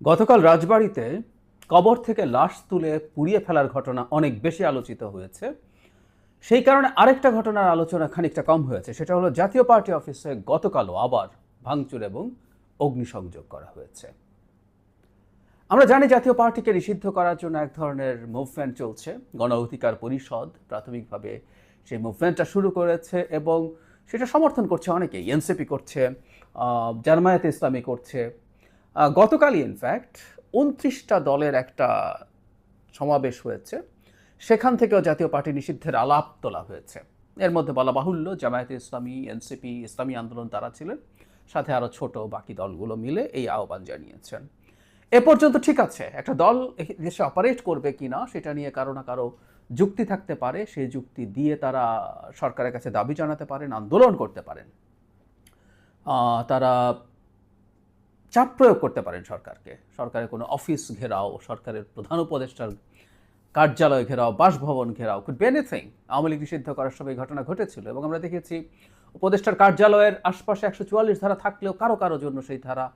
গতকাল রাজবাড়ীতে কবর থেকে লাশ তুলে পুড়িয়ে ফেলার ঘটনা অনেক বেশি আলোচিত হয়েছে। সেই কারণে আরেকটা ঘটনার আলোচনা খানিকটা কম হয়েছে, সেটা হলো জাতীয় পার্টি অফিসে গতকালও আবার ভাঙচুর এবং অগ্নিসংযোগ করা হয়েছে। আমরা জানি জাতীয় পার্টিকে নিষিদ্ধ করার জন্য এক ধরনের মুভমেন্ট চলছে। গণ অধিকার পরিষদ প্রাথমিকভাবে সেই মুভমেন্টটা শুরু করেছে এবং সেটা সমর্থন করছে অনেকেই। এনসিপি করছে, জামায়াতে ইসলামী করছে। গতকালই ইনফ্যাক্ট ২৯টা দলের একটা সমাবেশ হয়েছে, সেখান থেকেও জাতীয় পার্টি নিষিদ্ধের আলাপ তোলা হয়েছে। এর মধ্যে বলা বাহুল্য জামায়াতে ইসলামী, এনসিপি, ইসলামী আন্দোলন তারা ছিলেন, সাথে আরও ছোট বাকি দলগুলো মিলে এই আহ্বান জানিয়েছেন। এ পর্যন্ত ঠিক আছে। একটা দল দেশে অপারেট করবে কিনা সেটা নিয়ে কারো না কারো যুক্তি থাকতে পারে, সেই যুক্তি দিয়ে তারা সরকারের কাছে দাবি জানাতে পারেন, আন্দোলন করতে পারেন, তারা চাপ প্রয়োগ করতে পারেন সরকারকে। সরকারের কোনো অফিস ঘেরাও, সরকারের প্রধান উপদেষ্টার কার্যালয় ঘেরাও, বাসভবন ঘেরাও, could be anything. Awami League নিষিদ্ধ করার সময় ঘটনা ঘটেছিল এবং আমরা দেখেছি উপদেষ্টার কার্যালয়ের আশপাশে ১৪৪ ধারা থাকলেও কারো কারো জন্য সেই ধারা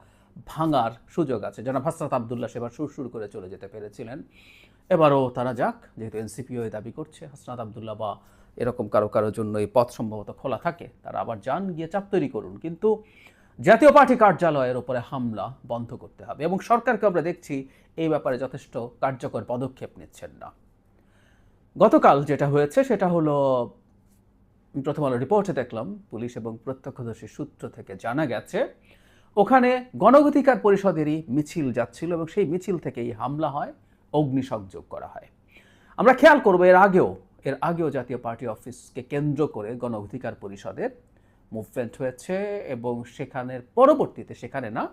ভাঙার সুযোগ আছে। জনাব হাসনাত আবদুল্লাহ সেবার সুর করে চলে যেতে পেরেছিলেন। এবারও তারা যাক, যেহেতু এনসিপিও দাবি করছে হাসনাত আবদুল্লাহ বা এরকম কারো কারোর জন্য এই পথ সম্ভবত খোলা থাকে, তারা আবার যান, গিয়ে চাপ তৈরি করুন। কিন্তু জাতীয় পার্টি কার্যালয়ের ওপরে হামলা বন্ধ করতে হবে এবং সরকারকে আমরা দেখছি এই ব্যাপারে যথেষ্ট কার্যকর পদক্ষেপ নিচ্ছেন না। গতকাল যেটা হয়েছে সেটা হলো, প্রথম আলো রিপোর্টে দেখলাম পুলিশ এবং প্রত্যক্ষদর্শী সূত্র থেকে জানা গেছে ওখানে গণ অধিকার পরিষদেরই মিছিল যাচ্ছিল এবং সেই মিছিল থেকেই হামলা হয়, অগ্নিসংযোগ করা হয়। আমরা খেয়াল করবো এর আগেও জাতীয় পার্টি অফিসকে কেন্দ্র করে গণ অধিকার পরিষদের মুভমেন্ট হয়েছে এবং সেখানের পরবর্তীতে সেখানে না,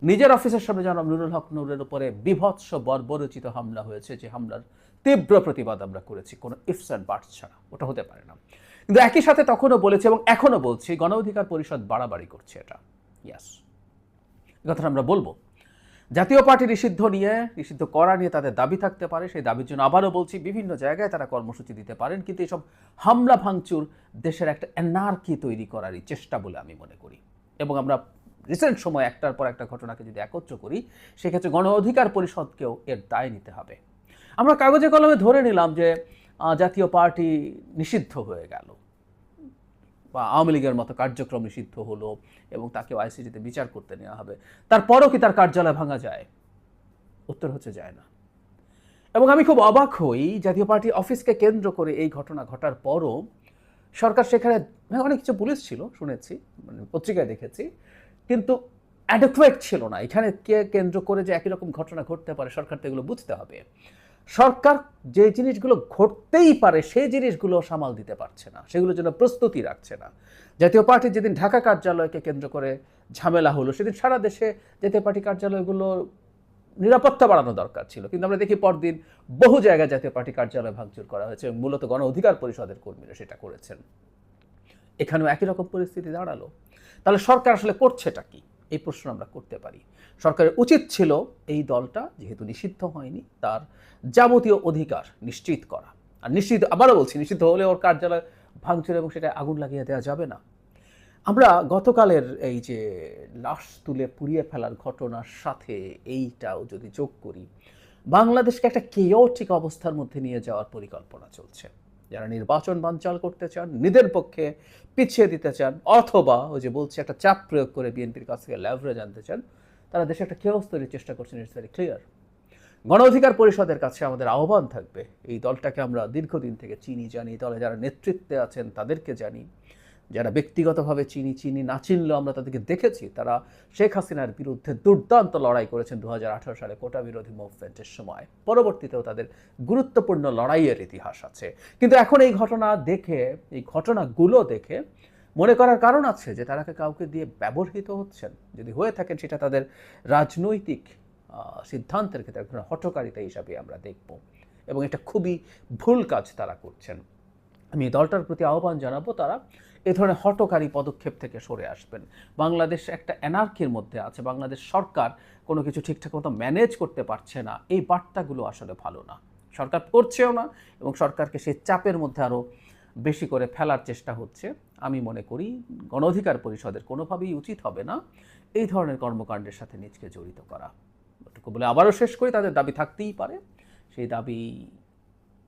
নিজের অফিসের সামনে জনাব নুরুল হক নূরের উপরে বিভৎস বর্বরচিত হামলা হয়েছে, যে হামলার তীব্র প্রতিবাদ আমরা করেছি, কোনো ইফস অ্যান্ড বাটস ছাড়া। ওটা হতে পারে না। কিন্তু একই সাথে তখনও বলেছি এবং এখনও বলছি, গণ অধিকার পরিষদ বাড়াবাড়ি করছে। এটা ইয়াস, কথাটা আমরা বলবো। জাতীয় পার্টি নিষিদ্ধ করা নিয়ে তাদের দাবি থাকতে পারে, সেই দাবির জন্য আবারও বলছি বিভিন্ন জায়গায় তারা কর্মসূচি দিতে পারেন, কিন্তু এসব হামলা ভাঙচুর দেশের একটা অ্যানার্কি তৈরি করারই চেষ্টা বলে আমি মনে করি। এবং আমরা রিসেন্ট সময় একটার পর একটা ঘটনাকে যদি একত্র করি, সেক্ষেত্রে গণ অধিকার পরিষদকেও এর দায় নিতে হবে। আমরা কাগজে কলমে ধরে নিলাম যে জাতীয় পার্টি নিষিদ্ধ হয়ে গেল বা আওয়ামী লীগের মতো কার্যক্রম নিষিদ্ধ হলো এবং তাকে আইসিটিতে বিচার করতে নেওয়া হবে, তারপরও কি তার কার্যালয় ভাঙা যায়? উত্তর হচ্ছে যায় না। এবং আমি খুব অবাক হই, জাতীয় পার্টি অফিসকে কেন্দ্র করে এই ঘটনা ঘটার পরও সরকার সেখানে অনেক কিছু পুলিশ ছিল শুনেছি, মানে পত্রিকায় দেখেছি, কিন্তু অ্যাডেকুয়েট ছিল না। এখানে কে কেন্দ্র করে যে একই রকম ঘটনা ঘটতে পারে, সরকার তো এগুলো বুঝতে হবে। সরকার যে জিনিসগুলো ঘটতেই পারে সেই জিনিসগুলো সামাল দিতে পারছে না, সেগুলোর জন্য প্রস্তুতি রাখছে না। জাতীয় পার্টির যেদিন ঢাকা কার্যালয়কে কেন্দ্র করে ঝামেলা হলো, সেদিন সারা দেশে জাতীয় পার্টি কার্যালয়গুলো নিরাপত্তা বাড়ানো দরকার ছিল, কিন্তু আমরা দেখি পরদিন বহু জায়গায় জাতীয় পার্টি কার্যালয় ভাঙচুর করা হয়েছে, মূলত গণ অধিকার পরিষদের কর্মীরা সেটা করেছেন। এখানেও একই রকম পরিস্থিতি দাঁড়ালো। তাহলে সরকার আসলে করছেটা কি, এই প্রশ্ন আমরা করতে পারি। সরকারের উচিত ছিল এই দলটা যেহেতু নিষিদ্ধ হয়নি, তার যাবতীয় অধিকার নিশ্চিত করা। আর আবারও বলছি, নিষিদ্ধ হলে ওর কার্যালয় ভাঙচুর এবং সেটা আগুন লাগিয়ে দেওয়া যাবে না। আমরা গতকালের এই যে লাশ তুলে পুড়িয়ে ফেলার ঘটনার সাথে এইটাও যদি যোগ করি, বাংলাদেশকে একটা কেওটিক অবস্থার মধ্যে নিয়ে যাওয়ার পরিকল্পনা চলছে। যারা নির্বাচন বানচাল করতে চান, নিজের পক্ষে পিছিয়ে দিতে চান, অথবা ওই যে বলছে একটা চাপ প্রয়োগ করে বিএনপির কাছ থেকে লেভারেজ আনতে চান, তারা দেশে একটা কেওস তৈরির চেষ্টা করছেন। It's very clear. গণ অধিকার পরিষদের কাছে আমাদের আহ্বান থাকবে, এই দলটাকে আমরা দীর্ঘদিন থেকে চিনি, জানি, দলে যারা নেতৃত্বে আছেন তাদেরকে জানি, যারা ব্যক্তিগতভাবে চিনি না চিনলেও আমরা তাদেরকে দেখেছি, তারা শেখ হাসিনার বিরুদ্ধে দুর্দান্ত লড়াই করেছেন 2018 সালে কোটা বিরোধী মুভমেন্টের সময়। পরবর্তীতেও তাদের গুরুত্বপূর্ণ লড়াইয়ের ইতিহাস আছে। কিন্তু এখন এই ঘটনাগুলো দেখে মনে করার কারণ আছে যে তারা কাউকে দিয়ে ব্যবহৃত হচ্ছেন। যদি হয়ে থাকেন সেটা তাদের রাজনৈতিক সিদ্ধান্তের ক্ষেত্রে এক ধরনের হঠকারিতা হিসাবে আমরা দেখব এবং এটা খুবই ভুল কাজ তারা করছেন। আমি এই দলটার প্রতি আহ্বান জানাবো, তারা এ ধরনের হঠকারী পদক্ষেপ থেকে সরে আসবেন। বাংলাদেশ একটা অ্যানার্কির মধ্যে আছে, বাংলাদেশ সরকার কোনো কিছু ঠিকঠাক মতো ম্যানেজ করতে পারছে না, এই বার্তাগুলো আসলে ভালো না। সরকার করছেও না এবং সরকারকে সেই চাপের মধ্যে আরও বেশি করে ফেলার চেষ্টা হচ্ছে। আমি মনে করি গণ অধিকার পরিষদের কোনোভাবেই উচিত হবে না এই ধরনের কর্মকাণ্ডের সাথে নিজকে জড়িত করা। এটুকু বলে আবারও শেষ করি, তাদের দাবি থাকতেই পারে। সেই দাবি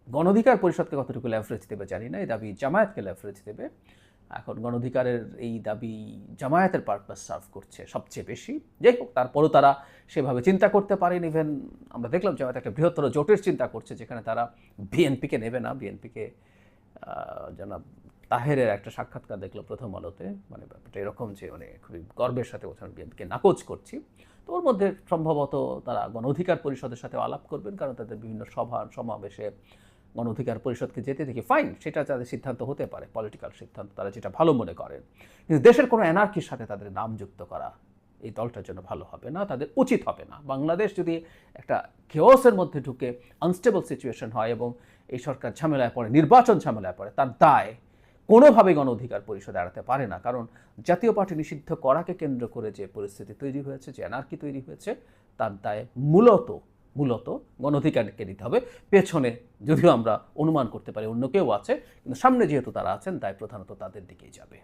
গণ অধিকার পরিষদকে কতটুকু লেভারেজ দেবে জানি না, এই দাবি জামায়াতকে লেভারেজ দেবে। এখন গণ অধিকারের এই দাবি জামায়াতের পারপাস সার্ভ করছে সবচেয়ে বেশি। যাই হোক, তারপরও তারা সেভাবে চিন্তা করতে পারেন। ইভেন আমরা দেখলাম জামায়াত একটা বৃহত্তর জোটের চিন্তা করছে, যেখানে তারা বিএনপিকে নেবে না। বিএনপিকে জনাব তাহেরের একটা সাক্ষাৎকার দেখলো প্রথম আলোতে, মানে ব্যাপারটা এরকম যে মানে খুবই গর্বের সাথে বলছেন বিএনপিকে নাকচ করছি। তো ওর মধ্যে সম্ভবত তারা গণ অধিকার পরিষদের সাথে আলাপ করবেন, কারণ তাদের বিভিন্ন সভা সমাবেশে গণ অধিকার পরিষদকে যেতে দেখি, ফাইন, সেটা তাদের সিদ্ধান্ত হতে পারে, পলিটিক্যাল সিদ্ধান্ত, তারা যেটা ভালো মনে করেন। কিন্তু দেশের কোনো এনার্কির সাথে তাদের নাম যুক্ত করা এই দলটার জন্য ভালো হবে না, তাদের উচিত হবে না। বাংলাদেশ যদি একটা কেওসের মধ্যে ঢুকে আনস্টেবল সিচুয়েশন হয় এবং এই সরকার ঝামেলায় পড়ে, নির্বাচন ঝামেলায় পড়ে, তার দায় কোনোভাবেই গণ অধিকার পরিষদ এড়াতে পারে না। কারণ জাতীয় পার্টি নিষিদ্ধ করাকে কেন্দ্র করে যে পরিস্থিতি তৈরি হয়েছে, যে এনার্কি তৈরি হয়েছে, তার দায় মূলত গণ অধিকারকে নিতে হবে। পেছনে যদিও আমরা অনুমান করতে পারি অন্য কেউ আছে, কিন্তু সামনে যেহেতু তারা আছেন, দায় প্রধানত তাদের দিকেই যাবে।